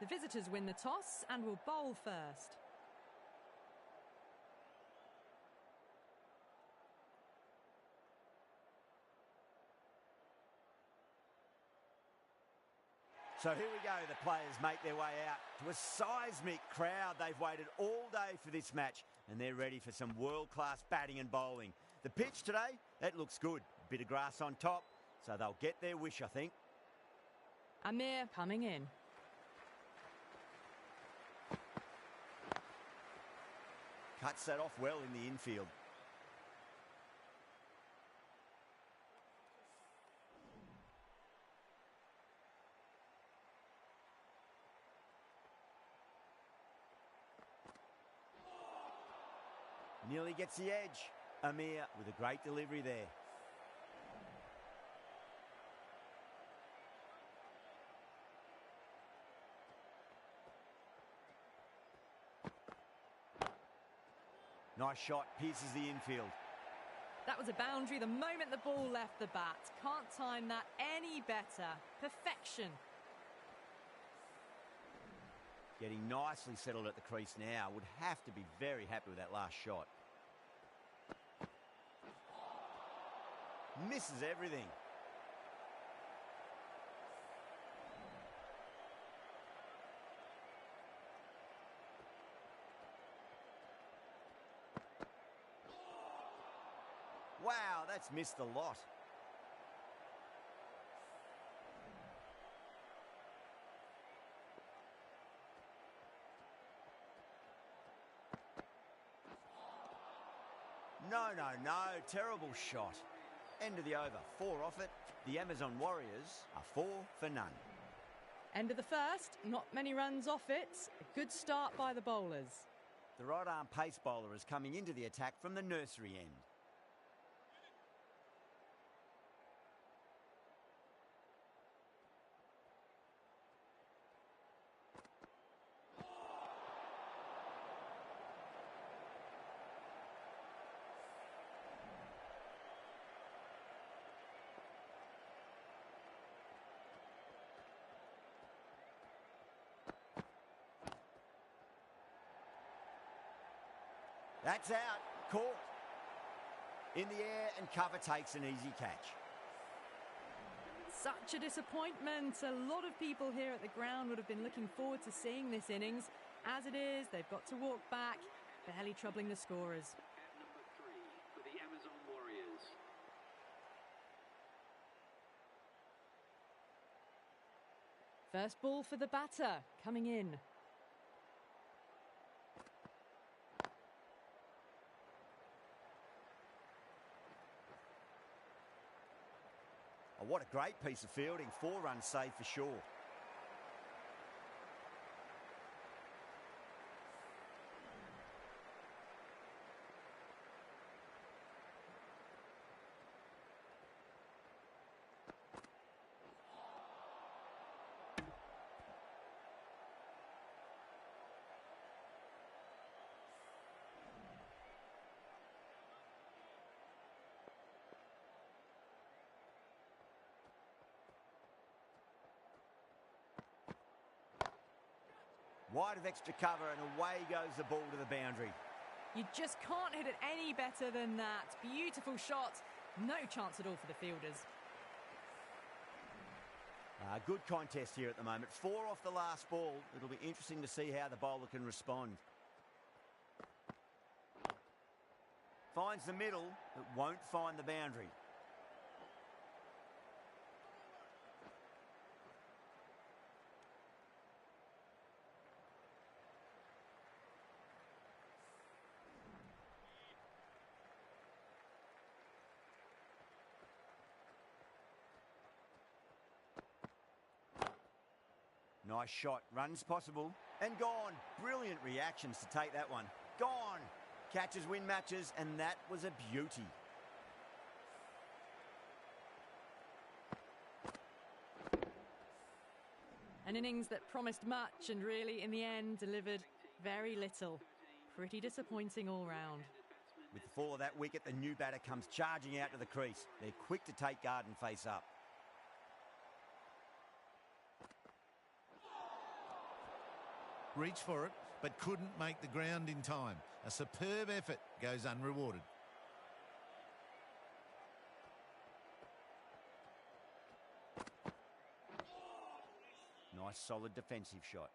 The visitors win the toss and will bowl first. So here we go, the players make their way out to a seismic crowd. They've waited all day for this match and they're ready for some world-class batting and bowling. The pitch today, that looks good. A bit of grass on top, so they'll get their wish, I think. Amir coming in. Cuts that off well in the infield. Nearly gets the edge. Amir with a great delivery there. Nice shot, pierces the infield. That was a boundary the moment the ball left the bat. Can't time that any better. Perfection. Getting nicely settled at the crease now. Would have to be very happy with that last shot. Misses everything. Wow, that's missed a lot. No. Terrible shot. End of the over. 4 off it. The Amazon Warriors are 4 for none. End of the first. Not many runs off it. A good start by the bowlers. The right-arm pace bowler is coming into the attack from the nursery end. That's out. Caught. In the air and cover takes an easy catch. Such a disappointment. A lot of people here at the ground would have been looking forward to seeing this innings. As it is, they've got to walk back, barely troubling the scorers. Number 3 for the Amazon Warriors. First ball for the batter, coming in. Oh, what a great piece of fielding. 4 runs saved for sure. Wide of extra cover and away goes the ball to the boundary. You just can't hit it any better than that. Beautiful shot. No chance at all for the fielders. Good contest here at the moment. 4 off the last ball. It'll be interesting to see how the bowler can respond. Finds the middle, but won't find the boundary. Nice shot, runs possible, and gone. Brilliant reactions to take that one. Gone. Catches win matches, and that was a beauty. An innings that promised much and really, in the end, delivered very little. Pretty disappointing all round. With the fall of that wicket, the new batter comes charging out to the crease. They're quick to take guard and face up. reached for it, but couldn't make the ground in time. A superb effort goes unrewarded. Nice solid defensive shot.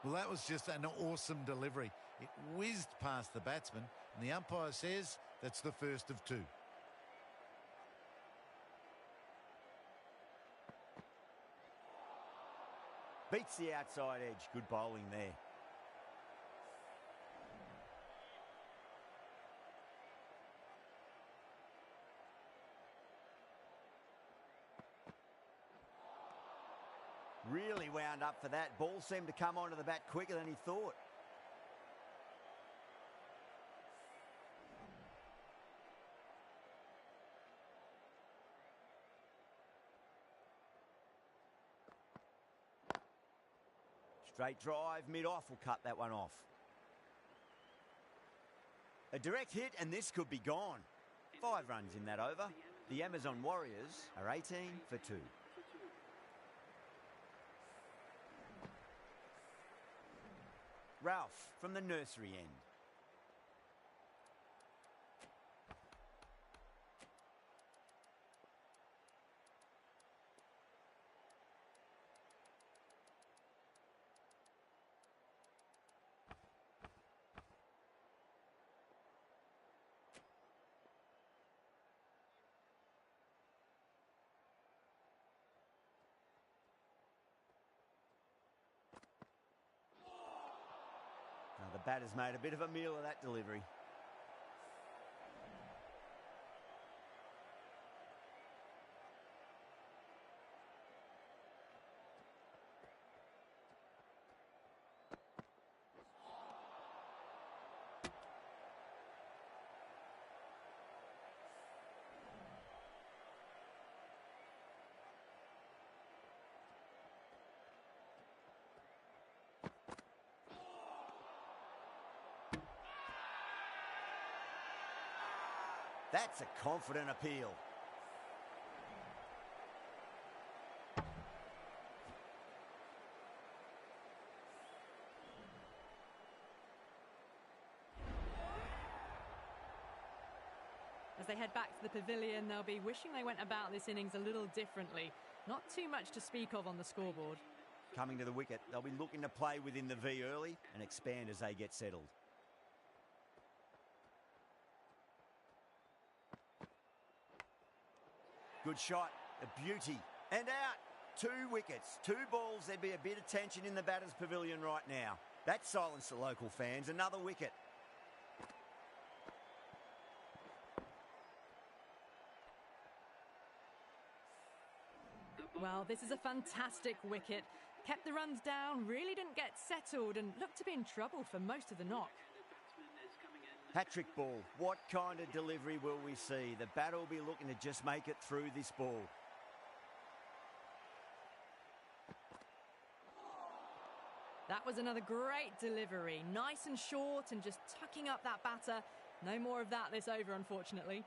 Well, that was just an awesome delivery. It whizzed past the batsman, and the umpire says that's the first of two. Beats the outside edge. Good bowling there. Really wound up for that. Ball seemed to come onto the bat quicker than he thought. Straight drive, mid-off will cut that one off. A direct hit and this could be gone. 5 runs in that over. The Amazon Warriors are 18 for 2. Ralph from the nursery end. Now the batter's made a bit of a meal of that delivery. That's a confident appeal. As they head back to the pavilion, they'll be wishing they went about this innings a little differently. Not too much to speak of on the scoreboard. Coming to the wicket, they'll be looking to play within the V early and expand as they get settled. Good shot, a beauty, and out. 2 wickets, 2 balls. There'd be a bit of tension in the batter's pavilion right now. That silenced the local fans. Another wicket. Well, this is a fantastic wicket. Kept the runs down, really didn't get settled, and looked to be in trouble for most of the knock. Hat-trick ball. What kind of delivery will we see? The batter will be looking to just make it through this ball. That was another great delivery. Nice and short and just tucking up that batter. No more of that this over, unfortunately.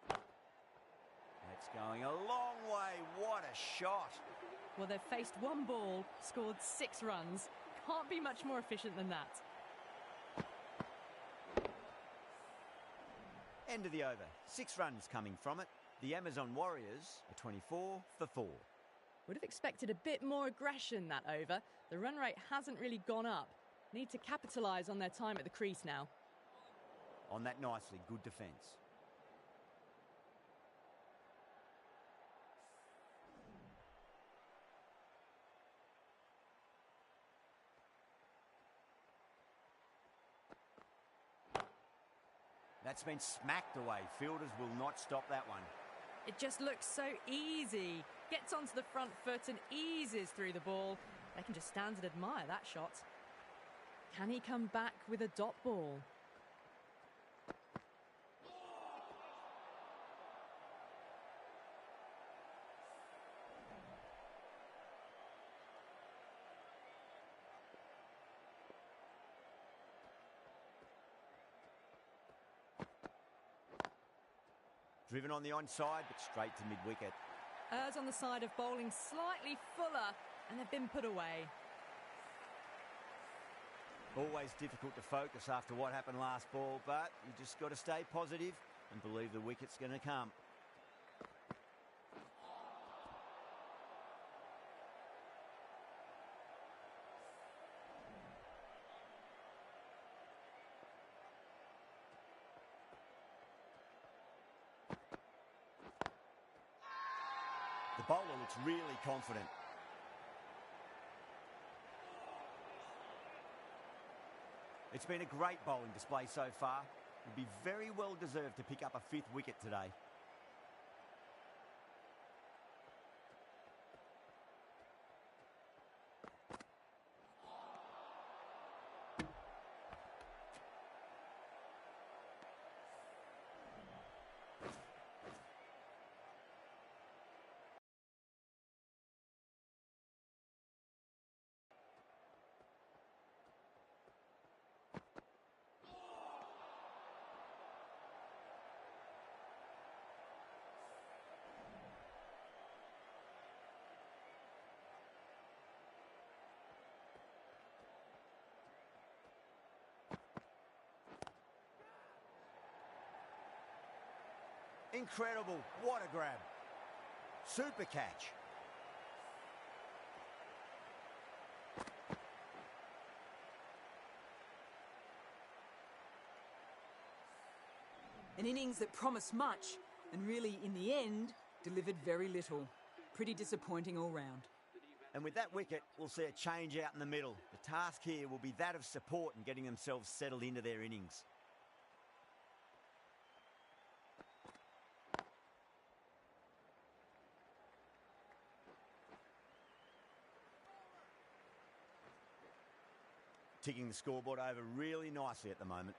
That's going a long way. What a shot. Well, they've faced 1 ball, scored 6 runs. Can't be much more efficient than that. End of the over. 6 runs coming from it. The Amazon Warriors are 24 for 4. Would have expected a bit more aggression that over. The run rate hasn't really gone up. Need to capitalise on their time at the crease now. On that nicely. Good defence. That's been smacked away. Fielders will not stop that one. It just looks so easy. Gets onto the front foot and eases through the ball. They can just stand and admire that shot. Can he come back with a dot ball? Driven on the onside, but straight to mid-wicket. Errs on the side of bowling slightly fuller, and they've been put away. Always difficult to focus after what happened last ball, but you just got to stay positive and believe the wicket's going to come. The bowler looks really confident. It's been a great bowling display so far. Would be very well deserved to pick up a 5th wicket today. Incredible. What a grab. Super catch. An innings that promised much and really, in the end, delivered very little. Pretty disappointing all round. And with that wicket, we'll see a change out in the middle. The task here will be that of support and getting themselves settled into their innings. Ticking the scoreboard over really nicely at the moment.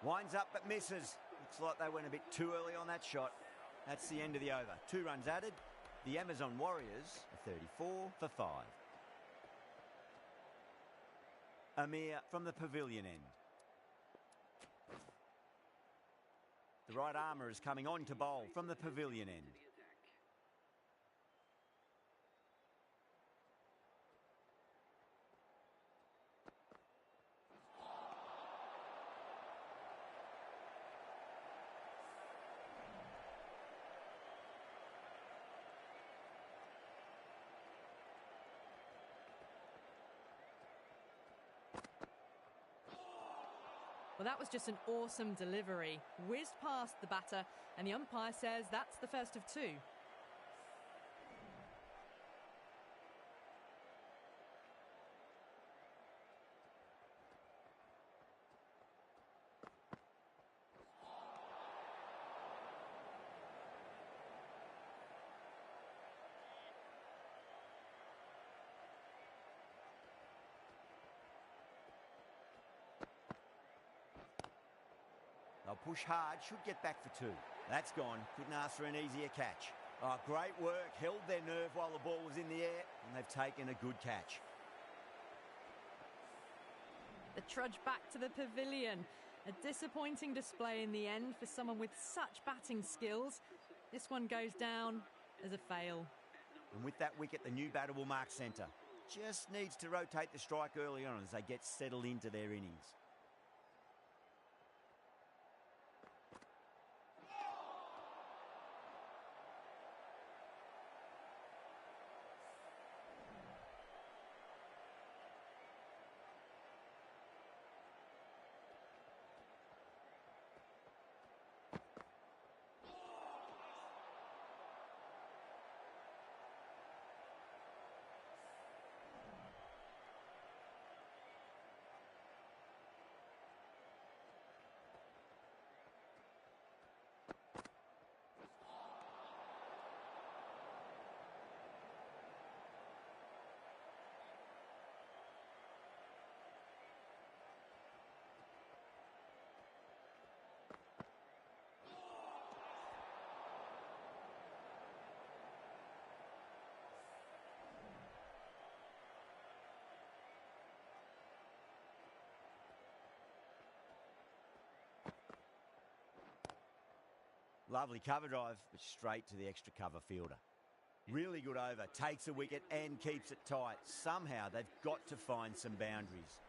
Winds up but misses. Looks like they went a bit too early on that shot. That's the end of the over. 2 runs added. The Amazon Warriors are 34 for 5. Amir from the pavilion end. The right armour is coming on to bowl from the pavilion end. Well, that was just an awesome delivery. Whizzed past the batter, and the umpire says that's the first of 2. They'll push hard, should get back for 2. That's gone. Couldn't ask for an easier catch. Oh, great work. Held their nerve while the ball was in the air, and they've taken a good catch. The trudge back to the pavilion. A disappointing display in the end for someone with such batting skills. This one goes down as a fail. And with that wicket, the new batter will mark centre. Just needs to rotate the strike early on as they get settled into their innings. Lovely cover drive, but straight to the extra cover fielder. Really good over, takes a wicket and keeps it tight. Somehow they've got to find some boundaries.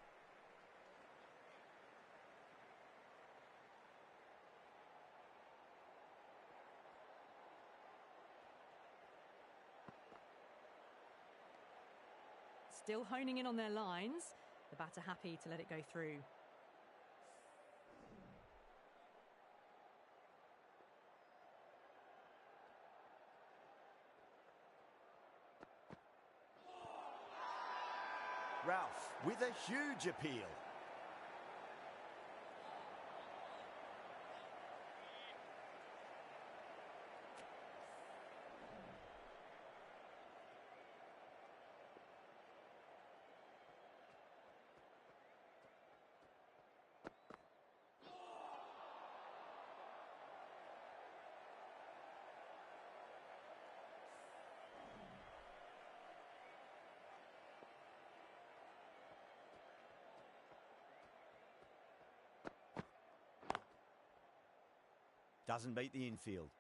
Still honing in on their lines. The batter happy to let it go through. Ralph with a huge appeal. Doesn't beat the infield.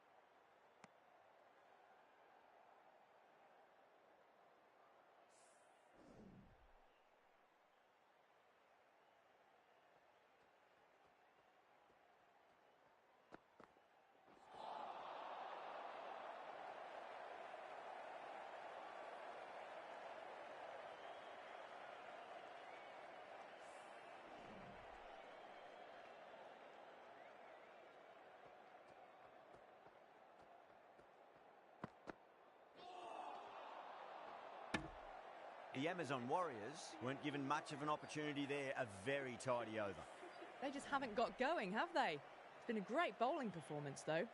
The Amazon Warriors weren't given much of an opportunity there. A very tidy over. They just haven't got going, have they? It's been a great bowling performance, though.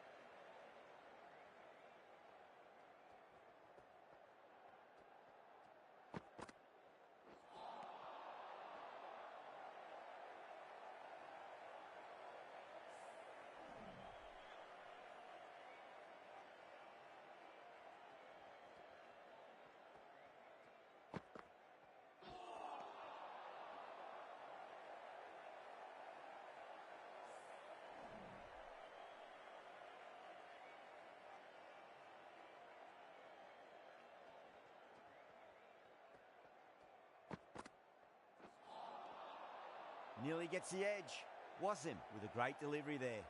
Nearly gets the edge. Wasim with a great delivery there.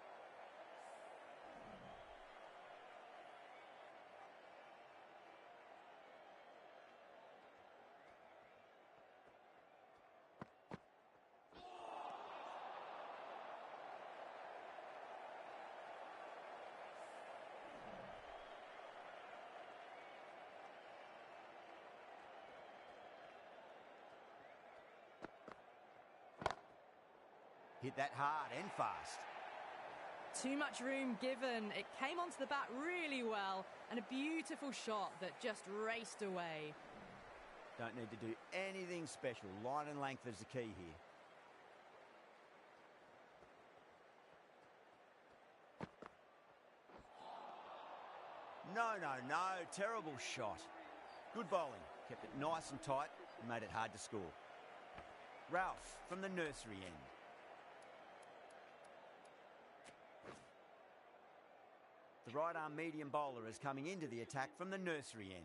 Hit that hard and fast. Too much room given. It came onto the bat really well, and a beautiful shot that just raced away. Don't need to do anything special. Line and length is the key here. No. Terrible shot. Good bowling. Kept it nice and tight and made it hard to score. Ralph from the nursery end. The right-arm medium bowler is coming into the attack from the nursery end.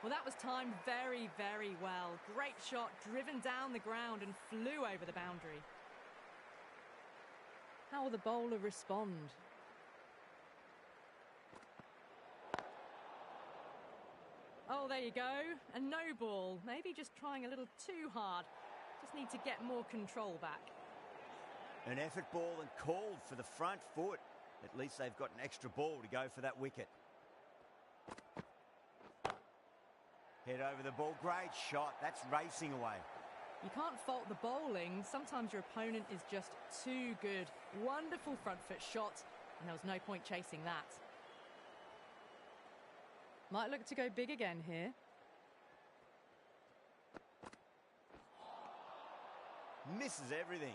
Well, that was timed very, very well. Great shot, driven down the ground and flew over the boundary. How will the bowler respond? Oh, there you go. A no ball. Maybe just trying a little too hard. Just need to get more control back. An effort ball and called for the front foot. At least they've got an extra ball to go for that wicket. Head over the ball. Great shot. That's racing away. You can't fault the bowling. Sometimes your opponent is just too good. Wonderful front foot shot, and there was no point chasing that. Might look to go big again here. Misses everything.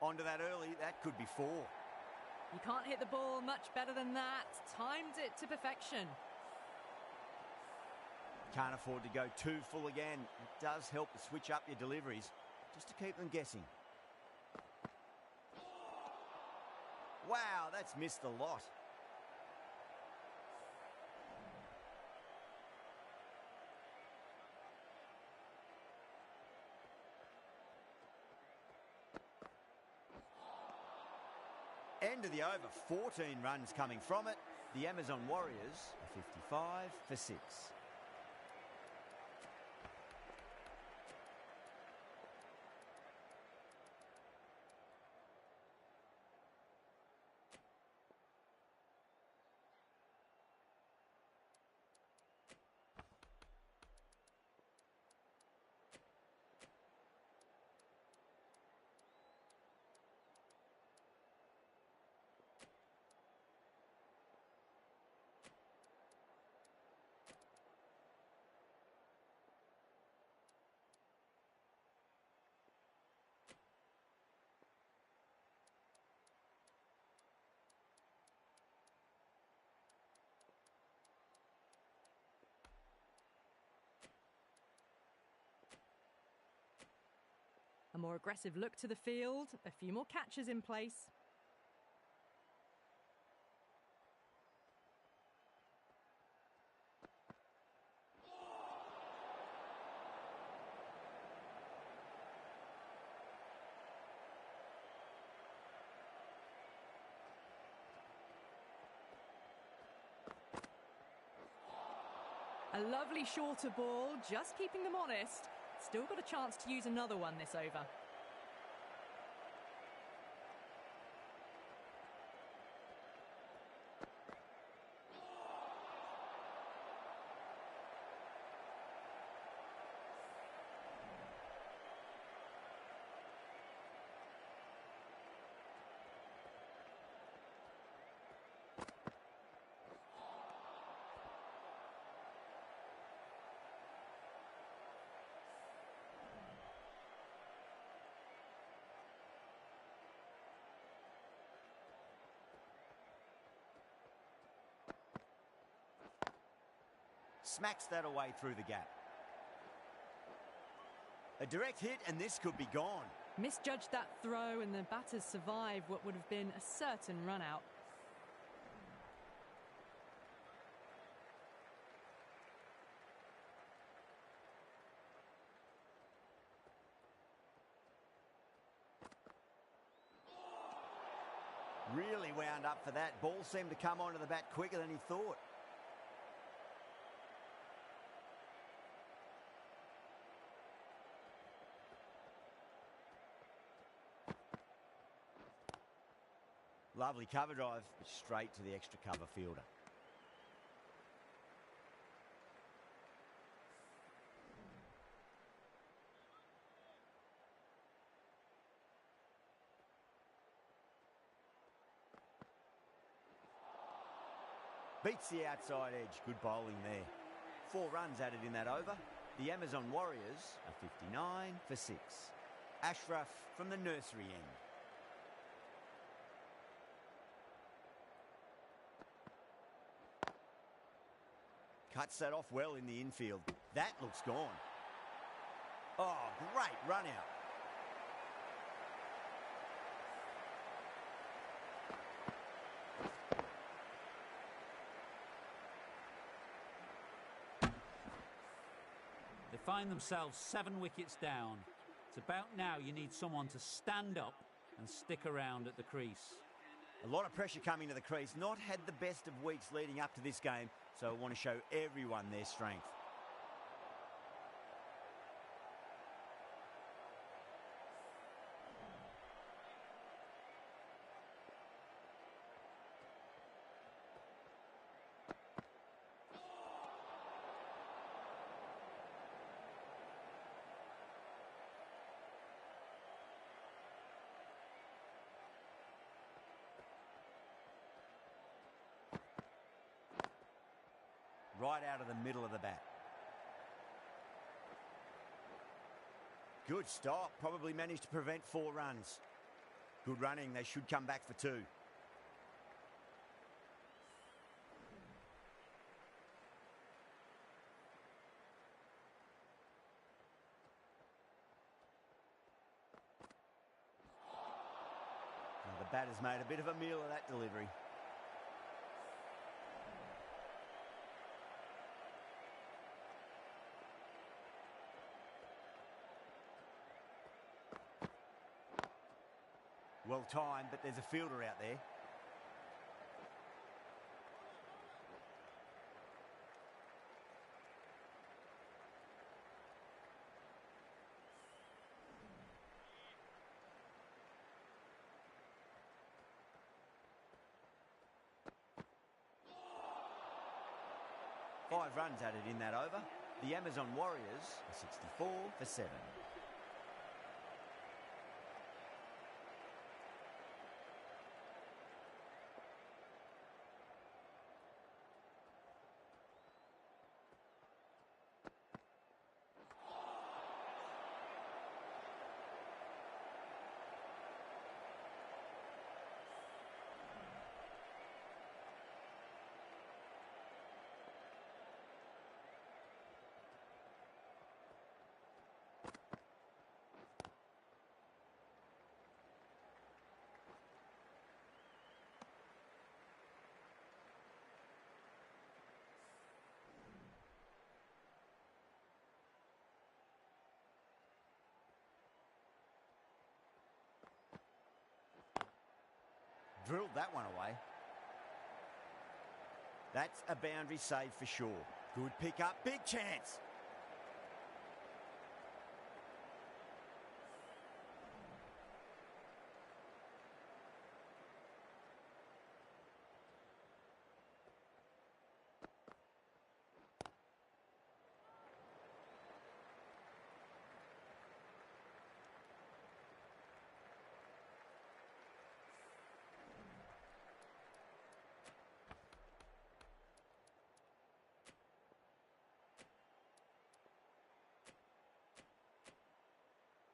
Onto that early, that could be 4. You can't hit the ball much better than that. Timed it to perfection. Can't afford to go too full again. It does help to switch up your deliveries, just to keep them guessing. Wow, that's missed a lot. End of the over, 14 runs coming from it. The Amazon Warriors are 55 for 6. A more aggressive look to the field, a few more catches in place. A lovely shorter ball, just keeping them honest. Still got a chance to use another one this over. Smacks that away through the gap. A direct hit and this could be gone. Misjudged that throw and the batters survive what would have been a certain run out. Really wound up for that. Ball seemed to come onto the bat quicker than he thought. Lovely cover drive, straight to the extra cover fielder. Beats the outside edge. Good bowling there. 4 runs added in that over. The Amazon Warriors are 59 for 6. Ashraf from the nursery end. Cuts that off well in the infield. That looks gone. Oh, great run out. They find themselves 7 wickets down. It's about now you need someone to stand up and stick around at the crease. A lot of pressure coming to the crease. Not had the best of weeks leading up to this game, so I want to show everyone their strength. Right out of the middle of the bat. Good stop. Probably managed to prevent 4 runs. Good running. They should come back for two. Now, the batter's made a bit of a meal of that delivery. Well timed, but there's a fielder out there. Five runs added in that over. The Amazon Warriors are 64 for 7. Drilled that one away. That's a boundary save for sure. Good pick up, big chance.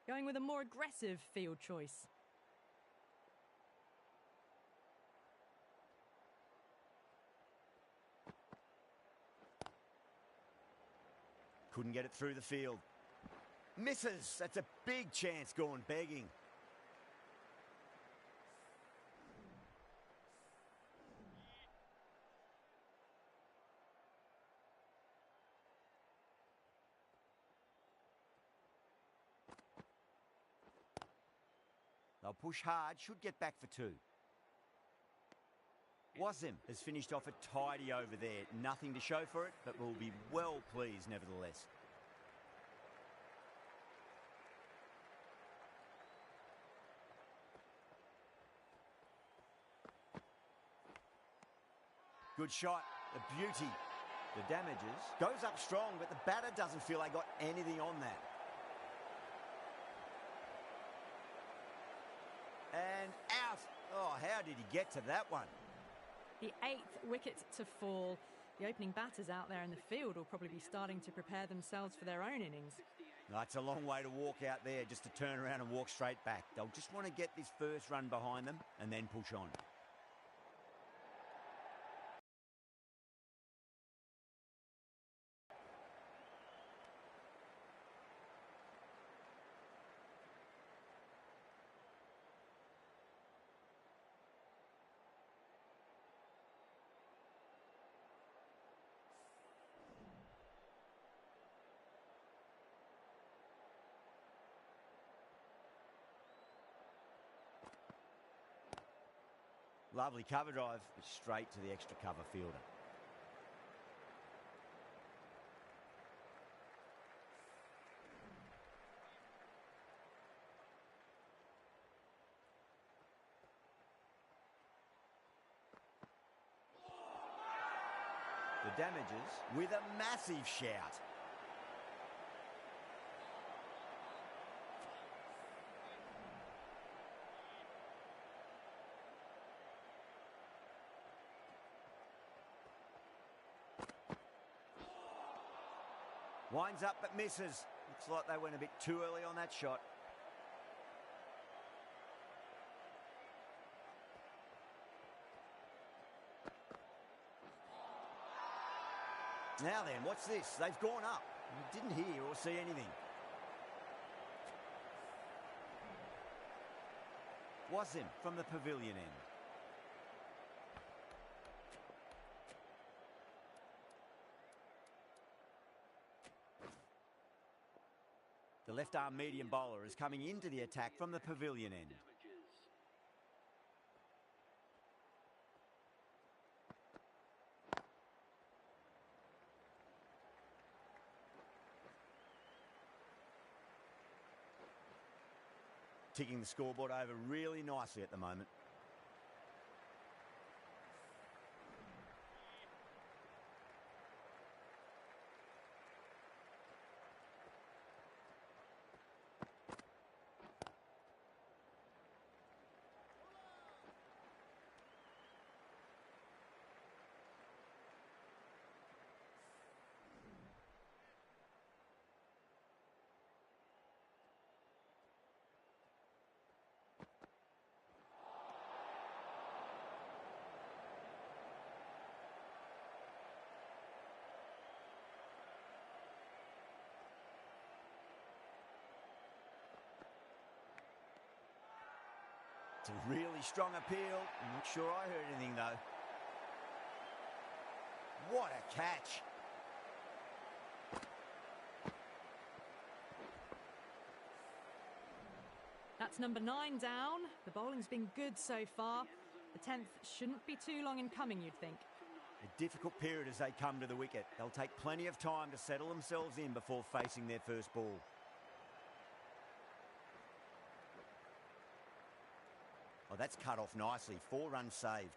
Going with a more aggressive field choice. Couldn't get it through the field. Misses. That's a big chance gone begging. They'll push hard, should get back for two. Wasim has finished off a tidy over there. Nothing to show for it, but will be well pleased nevertheless. Good shot, a beauty. The damages goes up strong, but the batter doesn't feel they got anything on that. And out. Oh, how did he get to that one? The 8th wicket to fall. The opening batters out there in the field will probably be starting to prepare themselves for their own innings. That's a long way to walk out there just to turn around and walk straight back. They'll just want to get this first run behind them and then push on. Lovely cover drive, but straight to the extra cover fielder. The damages with a massive shout. Winds up but misses. Looks like they went a bit too early on that shot. Now then, what's this? They've gone up. We didn't hear or see anything. Wasim from the pavilion end. The left-arm medium bowler is coming into the attack from the pavilion end. Ticking the scoreboard over really nicely at the moment. It's a really strong appeal. I'm not sure I heard anything, though. What a catch. That's number 9 down. The bowling's been good so far. The 10th shouldn't be too long in coming, you'd think. A difficult period as they come to the wicket. They'll take plenty of time to settle themselves in before facing their first ball. Oh, that's cut off nicely. 4 runs saved.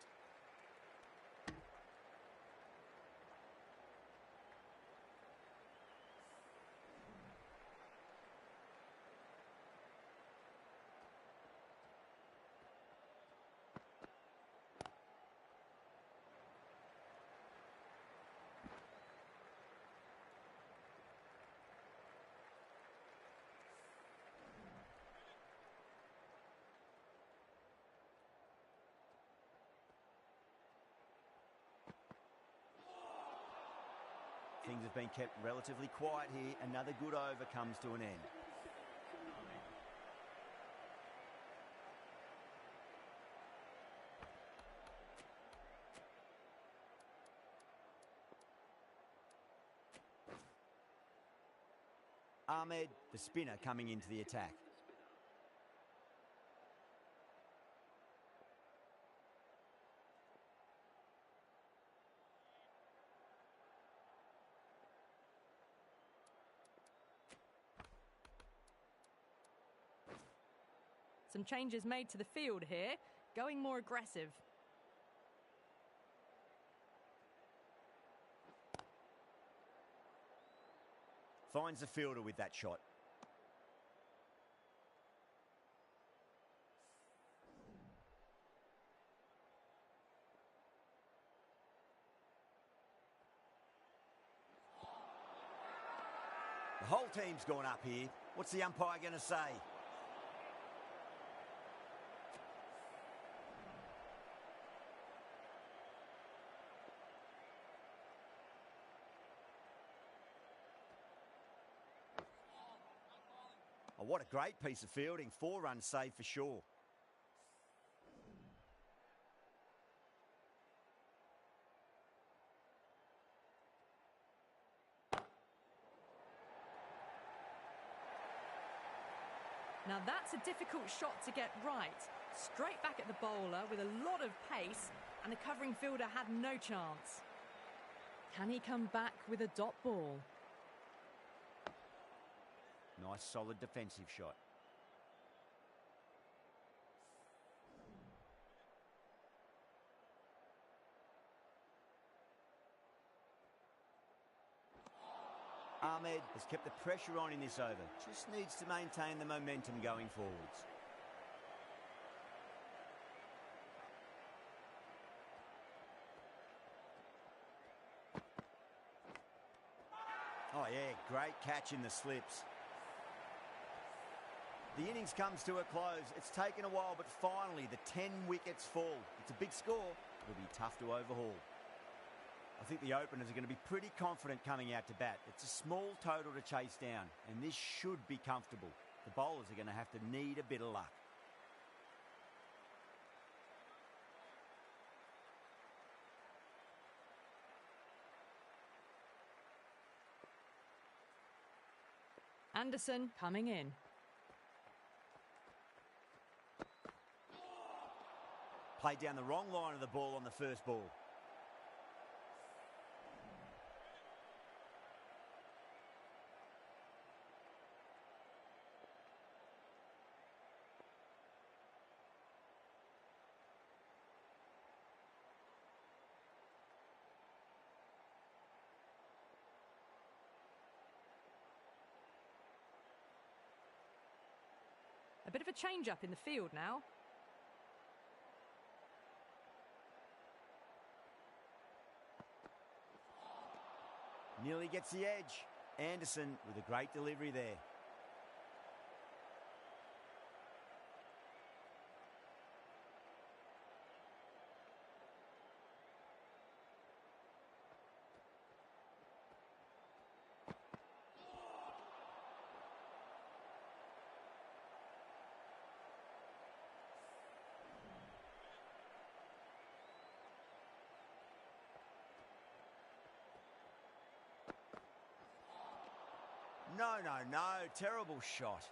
Things have been kept relatively quiet here. Another good over comes to an end. Ahmed, the spinner, coming into the attack. Some changes made to the field here, going more aggressive. Finds the fielder with that shot. The whole team's gone up here. What's the umpire going to say? Oh, what a great piece of fielding. 4 runs saved for sure. Now that's a difficult shot to get right. Straight back at the bowler with a lot of pace, and the covering fielder had no chance. Can he come back with a dot ball? Nice, solid defensive shot. Ahmed has kept the pressure on in this over. Just needs to maintain the momentum going forwards. Oh yeah, great catch in the slips. The innings comes to a close. It's taken a while, but finally the 10 wickets fall. It's a big score. It'll be tough to overhaul. I think the openers are going to be pretty confident coming out to bat. It's a small total to chase down, and this should be comfortable. The bowlers are going to have to need a bit of luck. Anderson coming in. Played down the wrong line of the ball on the first ball. A bit of a change-up in the field now. Nearly gets the edge. Anderson with a great delivery there. No, no, no. Terrible shot.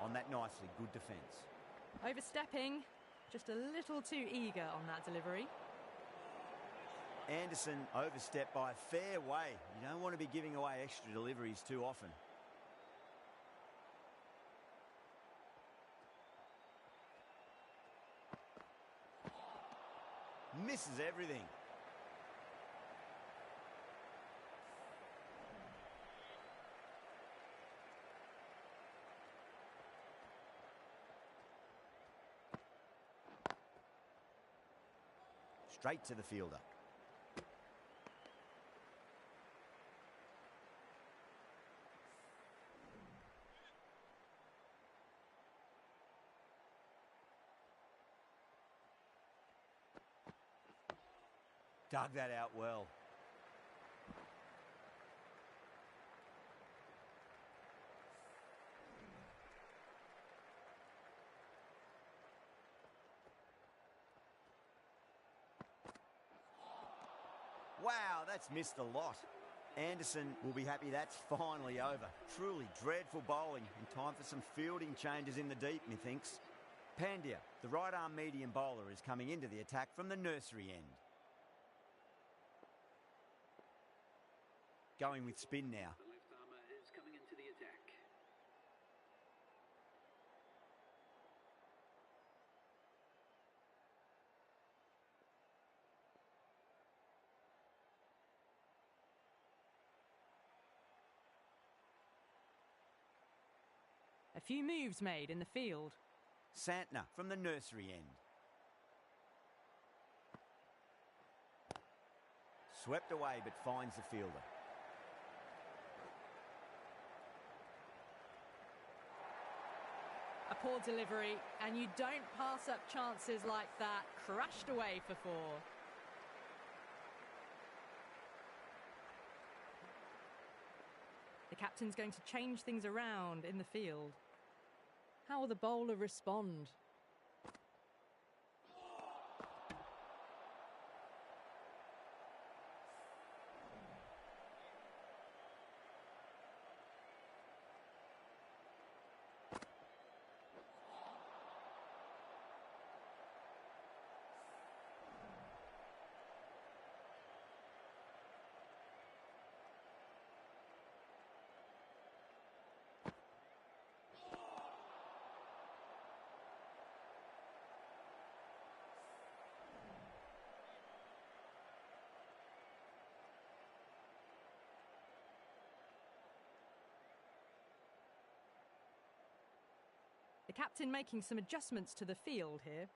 On that nicely, good defence. Overstepping, just a little too eager on that delivery. Anderson overstepped by a fair way. You don't want to be giving away extra deliveries too often. Misses everything. Straight to the fielder. Dug that out well. Wow, that's missed a lot. Anderson will be happy that's finally over. Truly dreadful bowling and time for some fielding changes in the deep, methinks. Pandya, the right-arm medium bowler, is coming into the attack from the nursery end. Going with spin now. The left armour is coming into the attack. A few moves made in the field. Santner from the nursery end. Swept away but finds the fielder. A poor delivery, and you don't pass up chances like that. Crashed away for 4. The captain's going to change things around in the field. How will the bowler respond? captain making some adjustments to the field here.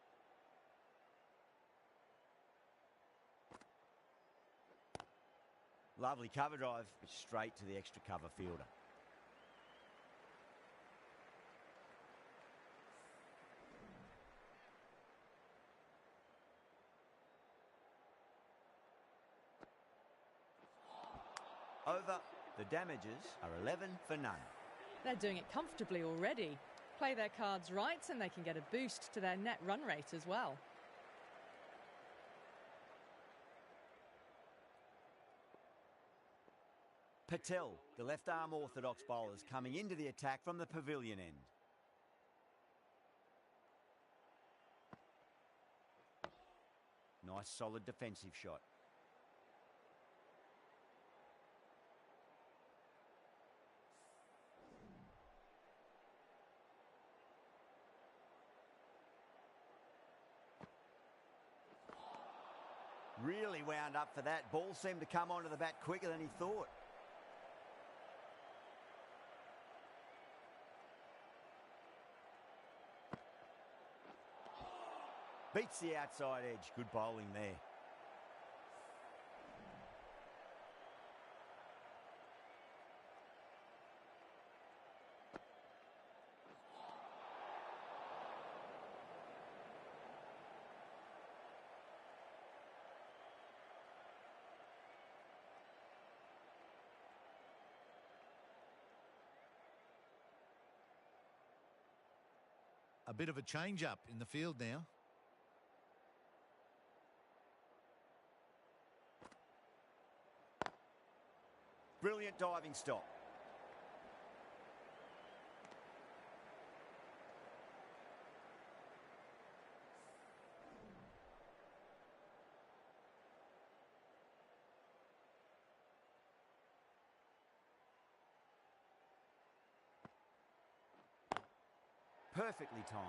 Lovely cover drive, but straight to the extra cover fielder. Over. The damages are 11 for none. They're doing it comfortably already. Play their cards right and they can get a boost to their net run rate as well. Patel, the left-arm orthodox bowlers, coming into the attack from the pavilion end. Nice solid defensive shot. Really wound up for that. Ball seemed to come onto the bat quicker than he thought. Beats the outside edge. Good bowling there. A bit of a change-up in the field now. Brilliant diving stop. Perfectly timed.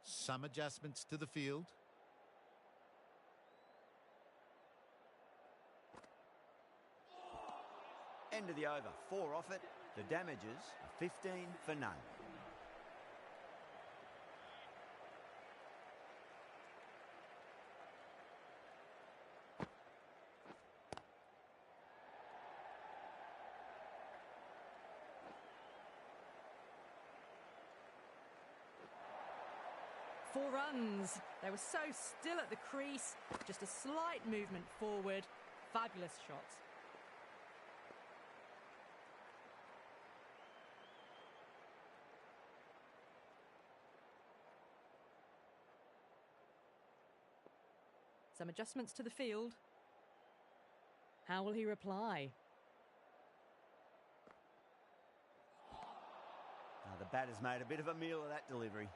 Some adjustments to the field. End of the over. 4 off it. The damages are 15 for none. Four runs. They were so still at the crease. Just a slight movement forward. Fabulous shot. Some adjustments to the field. How will he reply? The batter's made a bit of a meal of that delivery.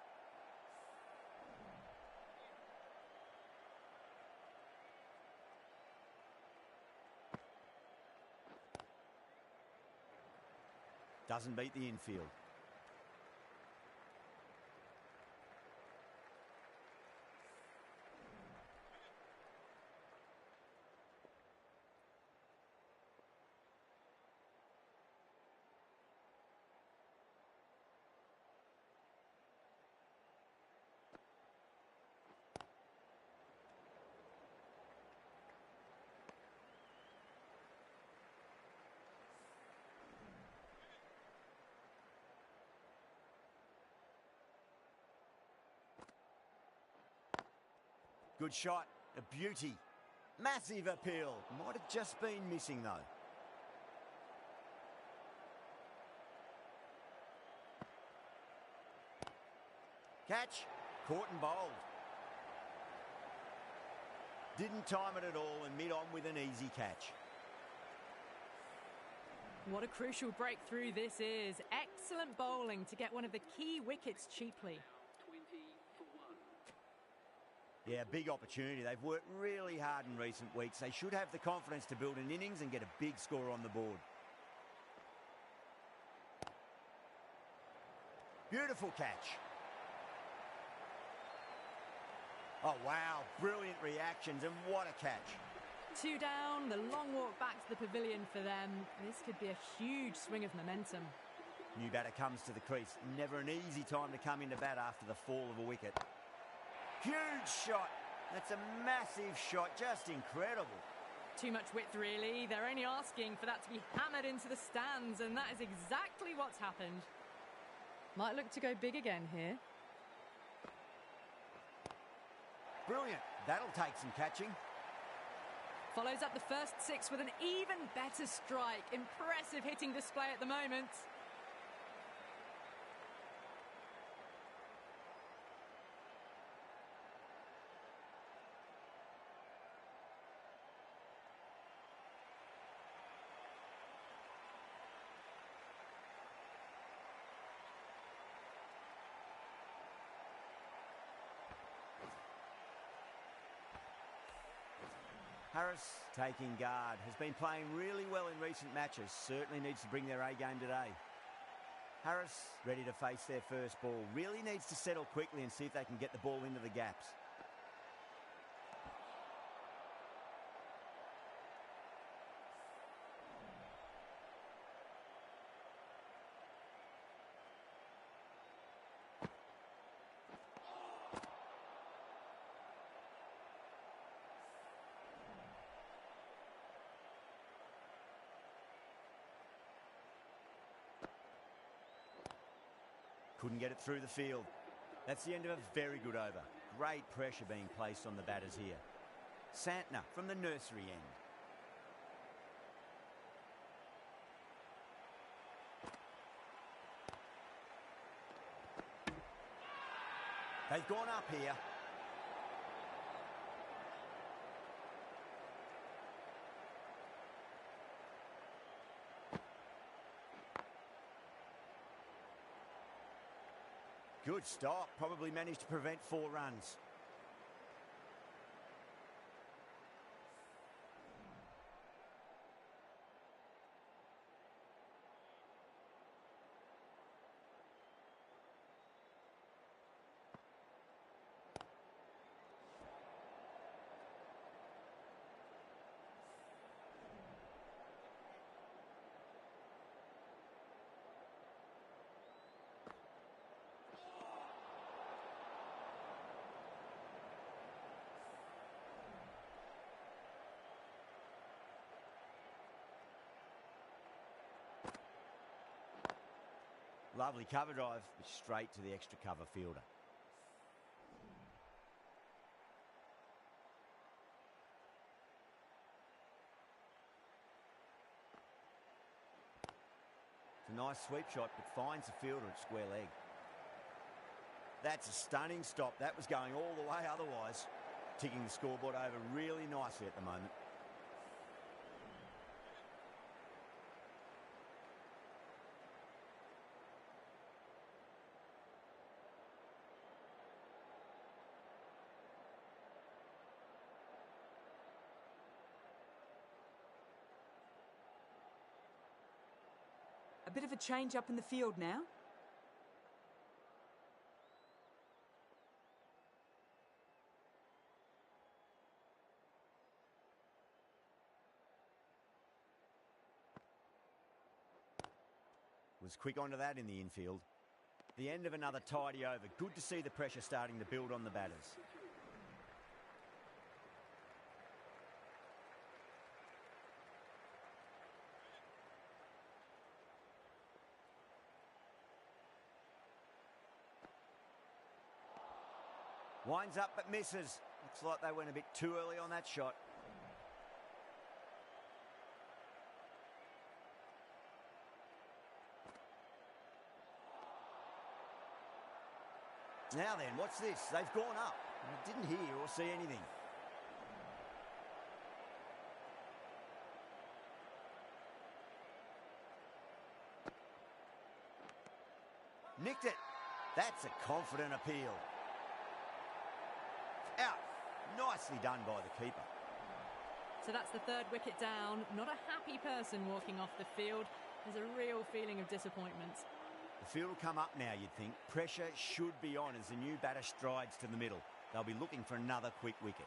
Doesn't beat the infield. Good shot, a beauty. Massive appeal. Might have just been missing though. Catch, caught and bowled. Didn't time it at all and mid on with an easy catch. What a crucial breakthrough this is. Excellent bowling to get one of the key wickets cheaply. Yeah, big opportunity. They've worked really hard in recent weeks. They should have the confidence to build an innings and get a big score on the board. Beautiful catch. Oh, wow. Brilliant reactions, and what a catch. 2 down, the long walk back to the pavilion for them. This could be a huge swing of momentum. New batter comes to the crease. Never an easy time to come into bat after the fall of a wicket. Huge shot. That's a massive shot. Just incredible. Too much width, really. They're only asking for that to be hammered into the stands, and that is exactly what's happened. Might look to go big again here. Brilliant. That'll take some catching. Follows up the first 6 with an even better strike. Impressive hitting display at the moment. Harris taking guard. Has been playing really well in recent matches. Certainly needs to bring their A game today. Harris ready to face their first ball. Really needs to settle quickly and see if they can get the ball into the gaps. Couldn't get it through the field. That's the end of a very good over. Great pressure being placed on the batters here. Santner from the nursery end. They've gone up here. Good stop. Probably managed to prevent 4 runs. Lovely cover drive, straight to the extra cover fielder. It's a nice sweep shot, but finds the fielder at square leg. That's a stunning stop. That was going all the way otherwise. Ticking the scoreboard over really nicely at the moment. A bit of a change up in the field now. Was quick onto that in the infield. The end of another tidy over. Good to see the pressure starting to build on the batters. Winds up but misses. Looks like they went a bit too early on that shot. Now then, what's this? They've gone up. I didn't hear or see anything. Nicked it. That's a confident appeal. Out. Nicely done by the keeper. So that's the third wicket down. Not a happy person walking off the field. There's a real feeling of disappointment. The field will come up now, you'd think. Pressure should be on as the new batter strides to the middle. They'll be looking for another quick wicket.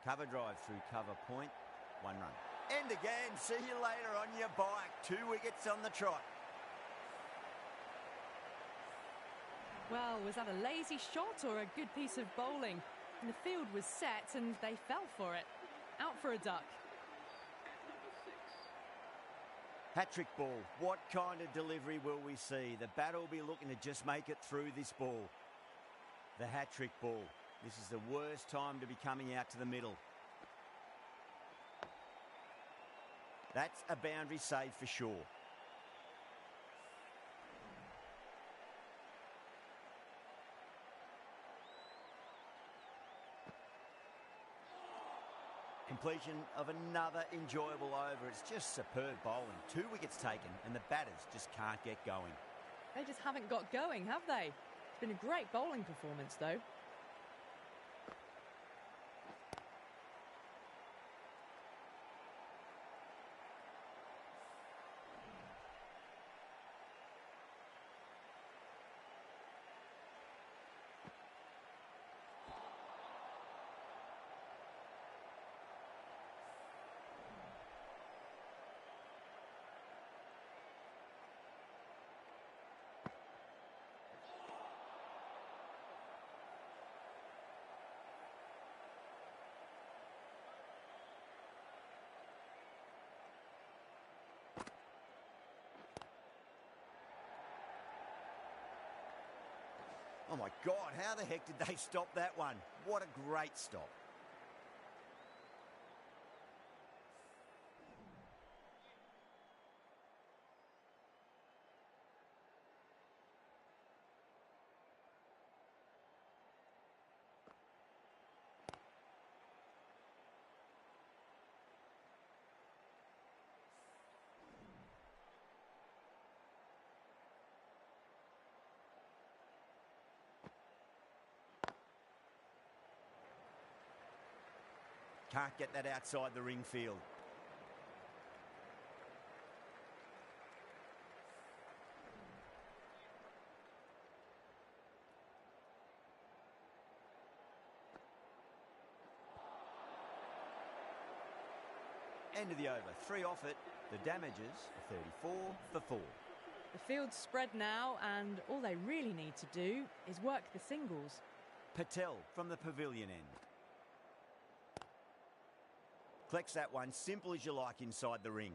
Cover drive through cover point. 1 run. End again. See you later on your bike. 2 wickets on the trot. Well, was that a lazy shot or a good piece of bowling? And the field was set and they fell for it. Out for a duck. Hat-trick ball. What kind of delivery will we see? The batter will be looking to just make it through this ball. The hat-trick ball. This is the worst time to be coming out to the middle. That's a boundary save for sure. Completion of another enjoyable over. It's just superb bowling. 2 wickets taken and the batters just can't get going. They just haven't got going, have they? It's been a great bowling performance, though. Oh my God, how the heck did they stop that one? What a great stop. Can't get that outside the ring field. End of the over. 3 off it. The damages are 34 for 4. The field's spread now, and all they really need to do is work the singles. Patel from the pavilion end. Collects that one, simple as you like inside the ring.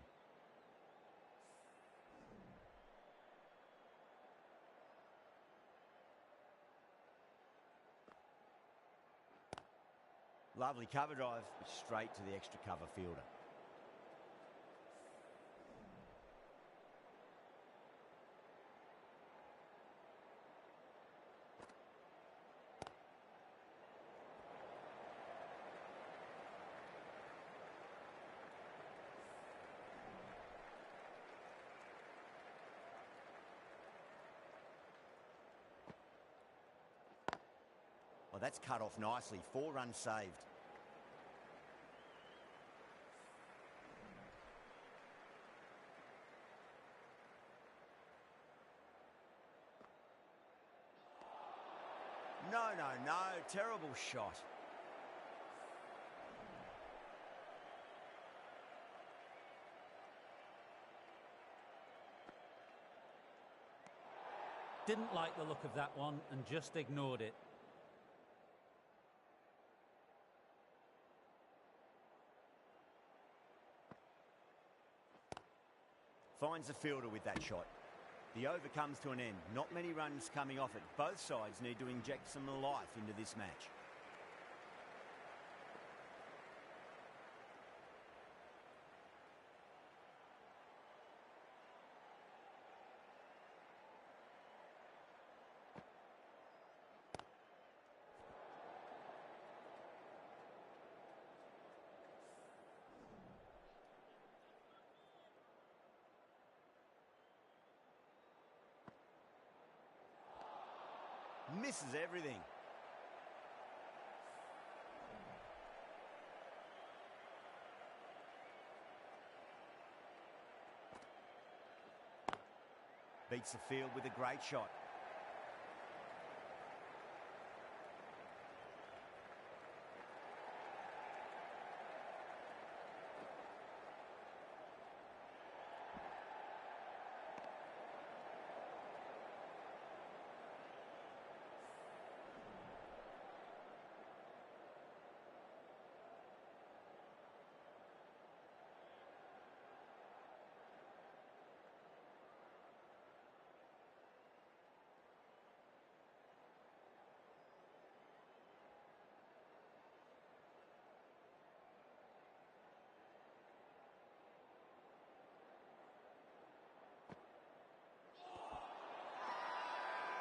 Lovely cover drive, straight to the extra cover fielder. Well, that's cut off nicely. 4 runs saved. No. Terrible shot. Didn't like the look of that one and just ignored it. Finds the fielder with that shot. The over comes to an end. Not many runs coming off it. Both sides need to inject some life into this match. Misses everything. Beats the field with a great shot.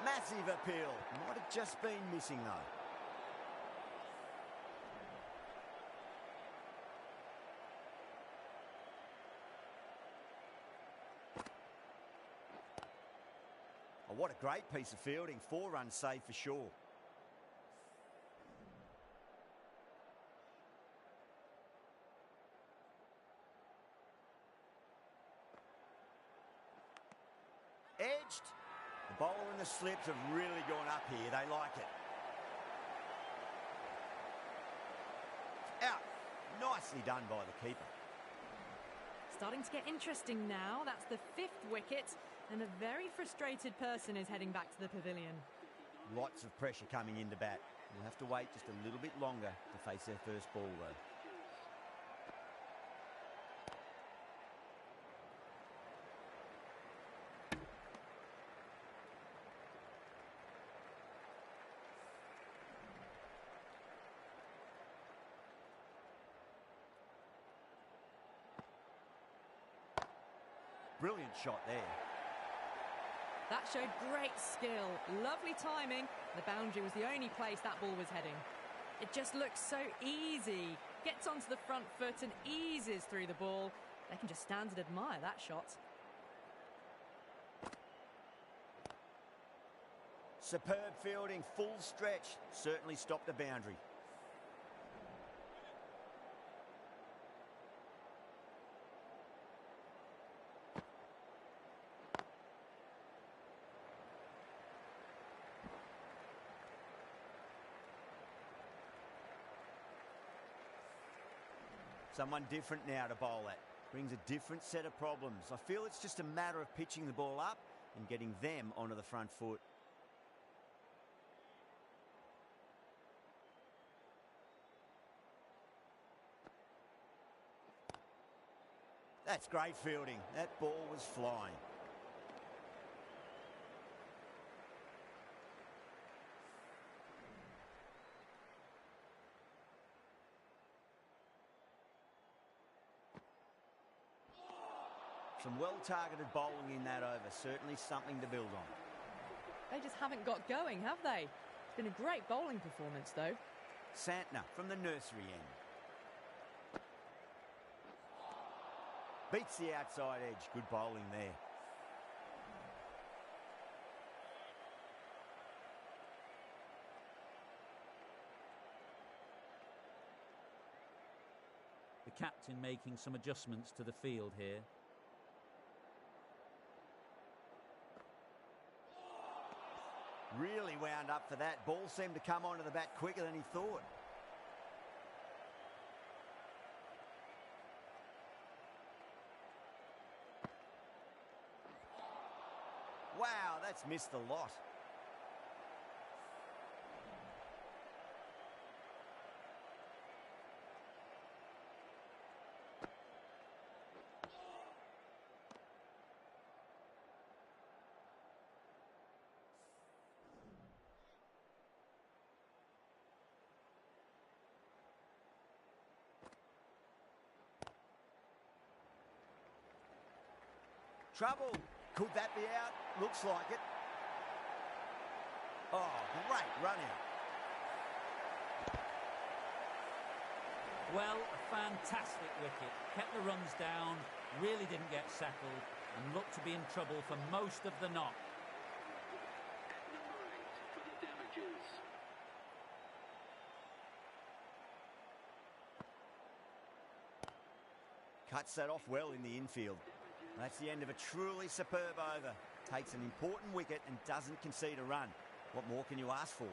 Massive appeal. Might have just been missing though. Oh, what a great piece of fielding. 4 runs saved for sure. Edged. The bowler and the slips have really gone up here. They like it. Out. Nicely done by the keeper. Starting to get interesting now. That's the 5th wicket, and a very frustrated person is heading back to the pavilion. Lots of pressure coming into bat. We'll have to wait just a little bit longer to face their first ball though. Brilliant shot there. That showed great skill, lovely timing. The boundary was the only place that ball was heading. It just looks so easy. Gets onto the front foot and eases through the ball. They can just stand and admire that shot. Superb fielding, full stretch. Certainly stopped the boundary. Someone different now to bowl at. Brings a different set of problems. I feel it's just a matter of pitching the ball up and getting them onto the front foot. That's great fielding. That ball was flying. Some well-targeted bowling in that over. Certainly something to build on. They just haven't got going, have they? It's been a great bowling performance, though. Santner from the nursery end. Beats the outside edge. Good bowling there. The captain making some adjustments to the field here. Really wound up for that. Ball seemed to come onto the bat quicker than he thought. Wow, that's missed a lot. Trouble. Could that be out? Looks like it. Oh, great run out. Well, a fantastic wicket. Kept the runs down, really didn't get settled, and looked to be in trouble for most of the knock. Number 8 for the damage Cuts that off well in the infield. That's the end of a truly superb over. Takes an important wicket and doesn't concede a run. What more can you ask for?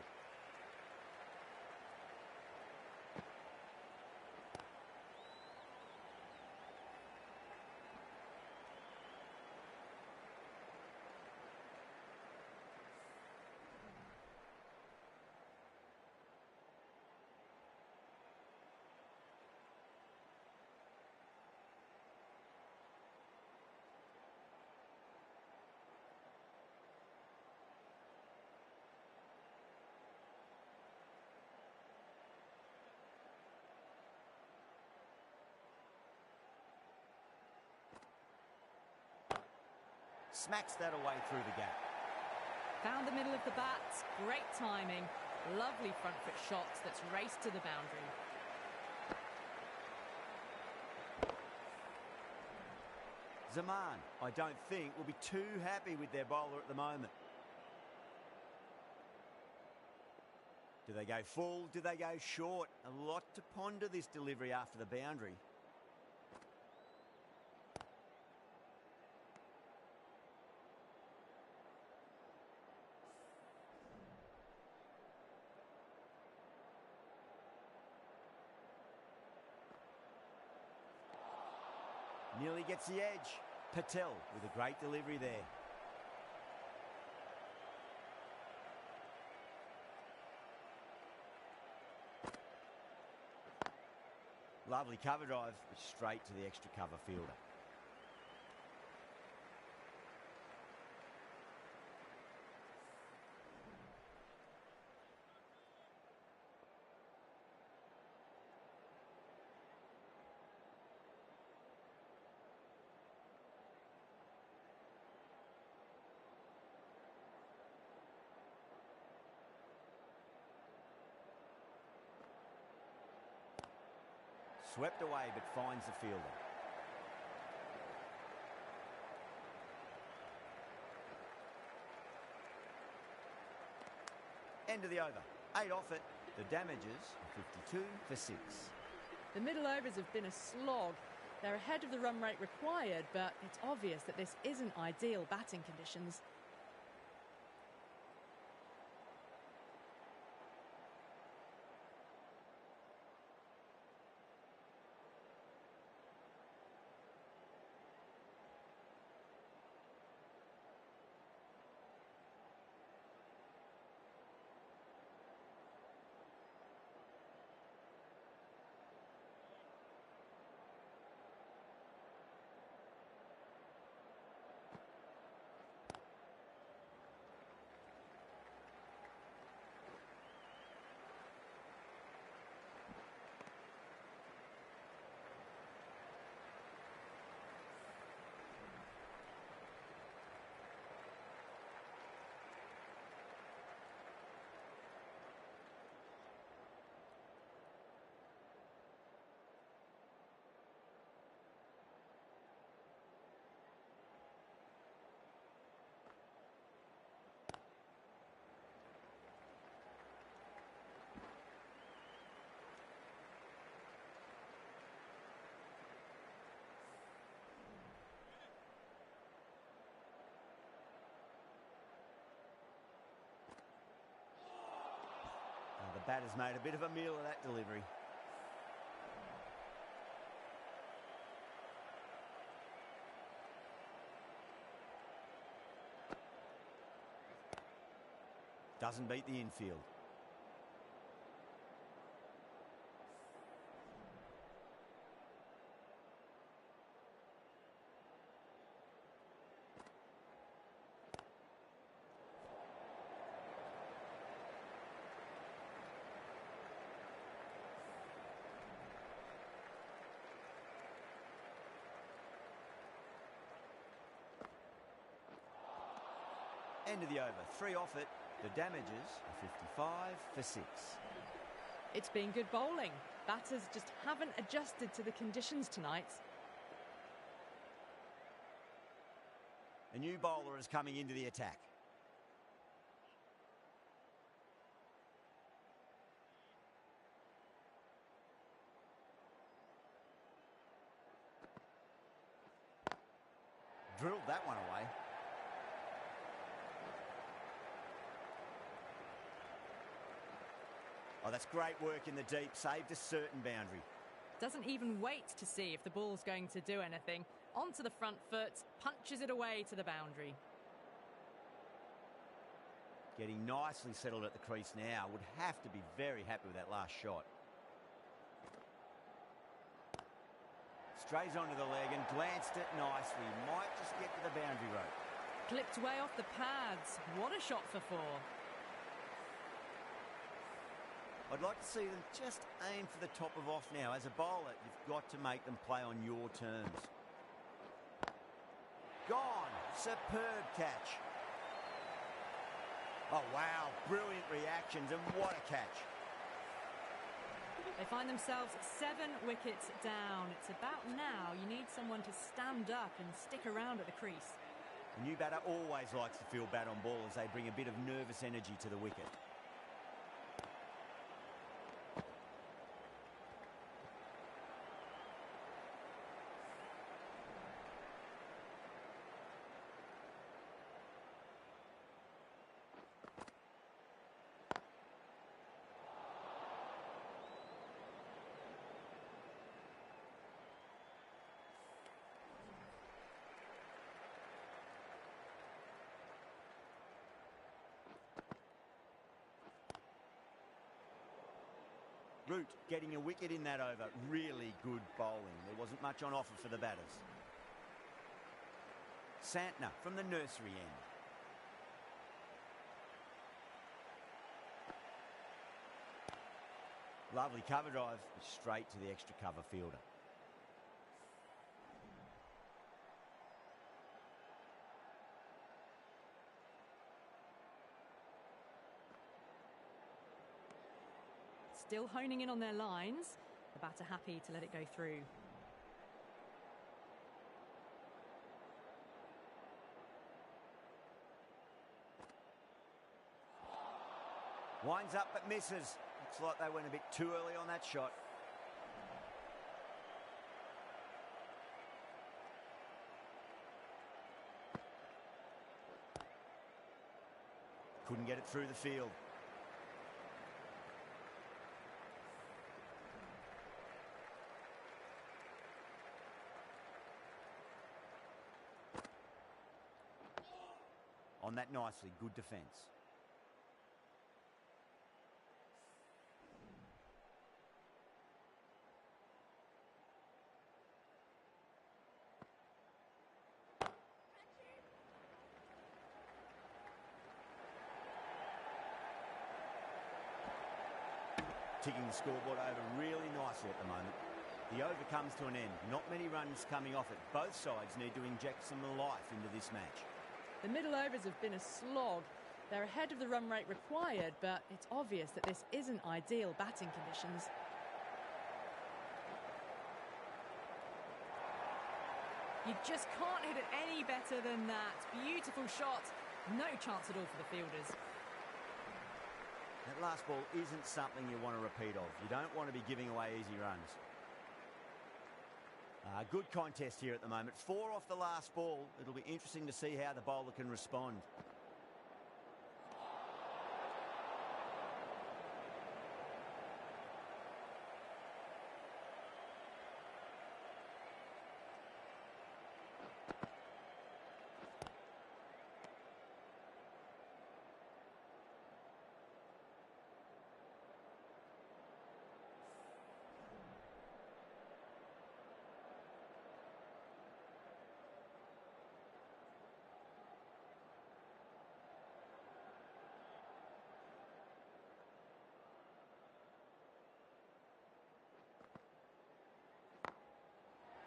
Smacks that away through the gap. Found the middle of the bat. Great timing. Lovely front foot shot that's raced to the boundary. Zaman, I don't think, will be too happy with their bowler at the moment. Do they go full? Do they go short? A lot to ponder this delivery after the boundary. Nearly gets the edge. Patel with a great delivery there. Lovely cover drive, but straight to the extra cover fielder. Swept away, but finds the fielder. End of the over. 8 off it. The damages, 52 for 6. The middle overs have been a slog. They're ahead of the run rate required, but it's obvious that this isn't ideal batting conditions. The batter's made a bit of a meal of that delivery. Doesn't beat the infield. End of the over. 3 off it. The damages are 55 for 6. It's been good bowling. Batters just haven't adjusted to the conditions tonight. A new bowler is coming into the attack. drilled that one away. Oh, that's great work in the deep. Saved a certain boundary. Doesn't even wait to see if the ball's going to do anything. Onto the front foot, punches it away to the boundary. Getting nicely settled at the crease now. Would have to be very happy with that last shot. Strays onto the leg and glanced it nicely. Might just get to the boundary rope. Clipped way off the pads. What a shot for four. I'd like to see them just aim for the top of off now. As a bowler, you've got to make them play on your terms. Gone. Superb catch. Oh, wow. Brilliant reactions, and what a catch. They find themselves 7 wickets down. It's about now you need someone to stand up and stick around at the crease. The new batter always likes to feel bat on ball as they bring a bit of nervous energy to the wicket. Root getting a wicket in that over. Really good bowling. There wasn't much on offer for the batters. Santner from the nursery end. Lovely cover drive, straight to the extra cover fielder. Still honing in on their lines. The batter happy to let it go through. Winds up but misses. Looks like they went a bit too early on that shot. Couldn't get it through the field. On that nicely, good defence. Ticking the scoreboard over really nicely at the moment. The over comes to an end. Not many runs coming off it. Both sides need to inject some life into this match. The middle overs have been a slog. They're ahead of the run rate required, but it's obvious that this isn't ideal batting conditions. You just can't hit it any better than that. Beautiful shot. No chance at all for the fielders. That last ball isn't something you want to repeat of. You don't want to be giving away easy runs. Good contest here at the moment. 4 off the last ball. It'll be interesting to see how the bowler can respond.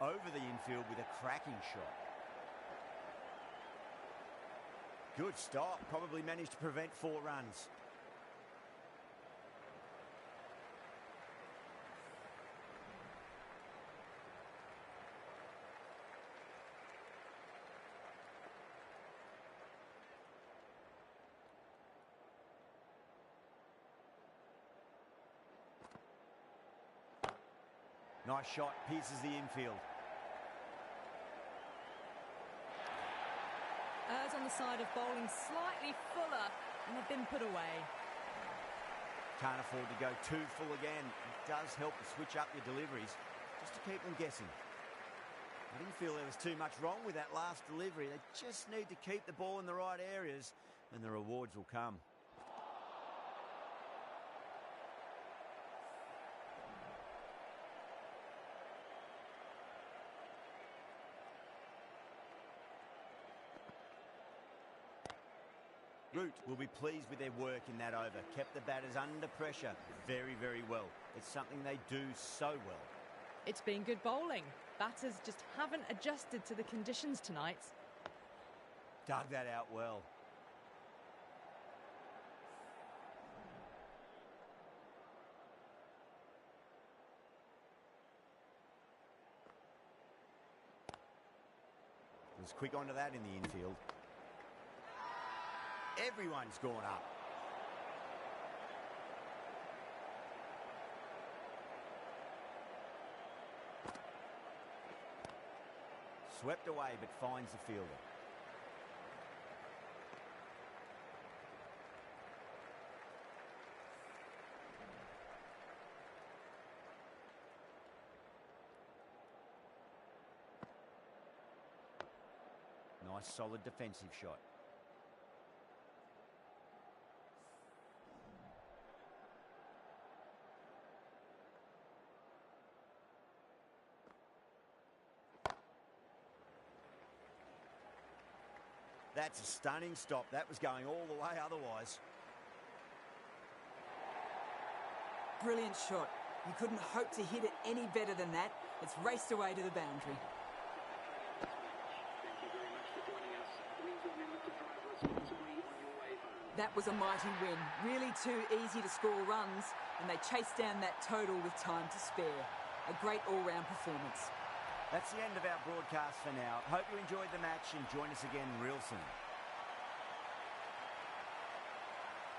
Over the infield with a cracking shot. Good stop. Probably managed to prevent 4 runs. Nice shot. Pierces the infield. side of bowling slightly fuller, and they've been put away. Can't afford to go too full again. It does help to switch up your deliveries, just to keep them guessing. I didn't feel there was too much wrong with that last delivery. They just need to keep the ball in the right areas, and the rewards will come. Root will be pleased with their work in that over. Kept the batters under pressure very, very well. It's something they do so well. It's been good bowling. Batters just haven't adjusted to the conditions tonight. Dug that out well. Was quick onto that in the infield. Everyone's gone up. Swept away but finds the fielder. Nice solid defensive shot. That's a stunning stop. That was going all the way otherwise. Brilliant shot. You couldn't hope to hit it any better than that. It's raced away to the boundary. Thank you very much for joining us. Please remember to drive responsibly on your way home. That was a mighty win. Really too easy to score runs, and they chased down that total with time to spare. A great all-round performance. That's the end of our broadcast for now. Hope you enjoyed the match and join us again real soon.